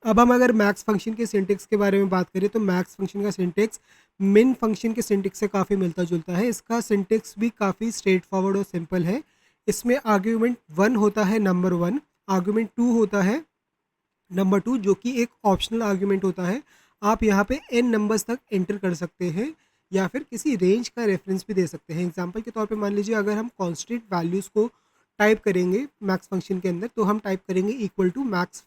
अब हम अगर मैक्स फंक्शन के सिंटेक्स के बारे में बात करें तो मैक्स फंक्शन का सिंटेक्स मिन फंक्शन के सिंटेक्स से काफ़ी मिलता जुलता है। इसका सिंटेक्स भी काफ़ी स्ट्रेट फॉरवर्ड और सिंपल है। इसमें आर्ग्यूमेंट 1 होता है नंबर 1, आर्ग्यूमेंट 2 होता है नंबर 2 जो कि एक ऑप्शनल आर्ग्यूमेंट होता है। आप यहाँ पे n नंबर्स तक एंटर कर सकते हैं या फिर किसी रेंज का रेफरेंस भी दे सकते हैं। एग्जांपल के तौर पे मान लीजिए अगर हम कांस्टेंट वैल्यूज़ को टाइप करेंगे मैक्स फंक्शन के अंदर, तो हम टाइप करेंगे इक्वल टू मैक्स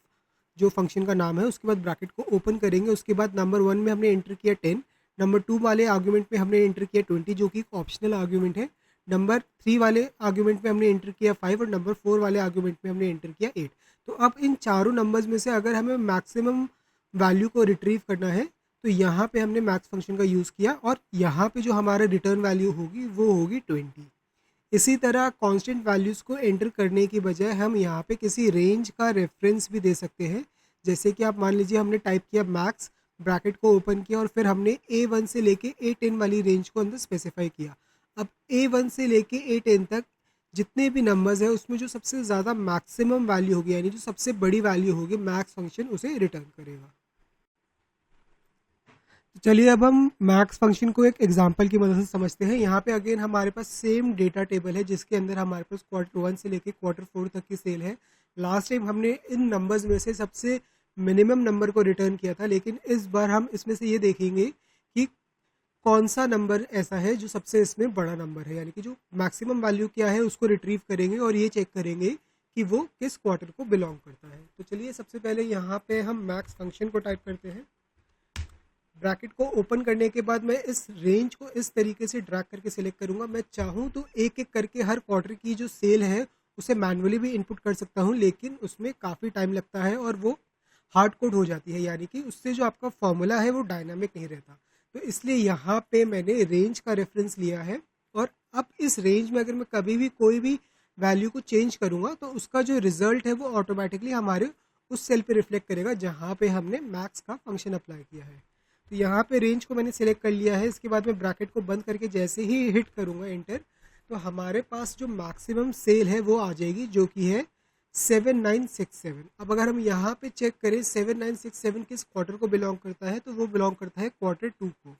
जो फंक्शन का नाम है, उसके बाद ब्रैकेट को ओपन करेंगे, उसके बाद नंबर 1 में हमने एंटर किया 10, नंबर 2 वाले आर्ग्यूमेंट में हमने एंटर किया 20 जो कि एक ऑप्शनल आर्ग्यूमेंट है, नंबर 3 वाले आर्ग्यूमेंट में हमने एंटर किया 5 और नंबर 4 वाले आर्ग्यूमेंट में हमने एंटर किया 8। तो अब इन चारों नंबर्स में से अगर हमें मैक्सिमम वैल्यू को रिट्रीव करना है तो यहाँ पे हमने मैक्स फंक्शन का यूज़ किया और यहाँ पे जो हमारा रिटर्न वैल्यू होगी वो होगी 20। इसी तरह कांस्टेंट वैल्यूज़ को एंटर करने की बजाय हम यहाँ पे किसी रेंज का रेफरेंस भी दे सकते हैं। जैसे कि आप मान लीजिए हमने टाइप किया मैक्स, ब्रैकेट को ओपन किया और फिर हमने A1 से लेके A10 वाली रेंज को अंदर स्पेसिफाई किया। अब A1 से लेके A10 तक जितने भी नंबर्स हैं उसमें जो सबसे ज़्यादा मैक्सिमम वैल्यू होगी यानी जो सबसे बड़ी वैल्यू होगी मैक्स फंक्शन उसे रिटर्न करेगा। तो चलिए अब हम मैक्स फंक्शन को एक एग्जांपल की मदद से समझते हैं। यहाँ पे अगेन हमारे पास सेम डेटा टेबल है जिसके अंदर हमारे पास Q1 से लेके Q4 तक की सेल है। लास्ट टाइम हमने इन नंबर्स में से सबसे मिनिमम नंबर को रिटर्न किया था, लेकिन इस बार हम इसमें से ये देखेंगे कि कौन सा नंबर ऐसा है जो सबसे इसमें बड़ा नंबर है, यानी कि जो मैक्सिमम वैल्यू क्या है उसको रिट्रीव करेंगे और ये चेक करेंगे कि वो किस क्वार्टर को बिलोंग करता है। तो चलिए सबसे पहले यहाँ पे हम मैक्स फंक्शन को टाइप करते हैं। ब्रैकेट को ओपन करने के बाद मैं इस रेंज को इस तरीके से ड्रैग करके सिलेक्ट करूंगा। मैं चाहूँ तो एक एक करके हर क्वार्टर की जो सेल है उसे मैनुअली भी इनपुट कर सकता हूँ, लेकिन उसमें काफ़ी टाइम लगता है और वो हार्ड कोड हो जाती है, यानी कि उससे जो आपका फॉर्मूला है वो डायनामिक नहीं रहता। तो इसलिए यहाँ पे मैंने रेंज का रेफरेंस लिया है और अब इस रेंज में अगर मैं कभी भी कोई भी वैल्यू को चेंज करूँगा तो उसका जो रिजल्ट है वो ऑटोमेटिकली हमारे उस सेल पे रिफ्लेक्ट करेगा जहाँ पे हमने मैक्स का फंक्शन अप्लाई किया है। तो यहाँ पे रेंज को मैंने सेलेक्ट कर लिया है। इसके बाद मैं ब्रैकेट को बंद करके जैसे ही हिट करूँगा एंटर, तो हमारे पास जो मैक्सिमम सेल है वो आ जाएगी जो कि है 7967। अब अगर हम यहाँ पे चेक करें 7967 किस क्वार्टर को बिलोंग करता है, तो वो बिलोंग करता है Q2 को।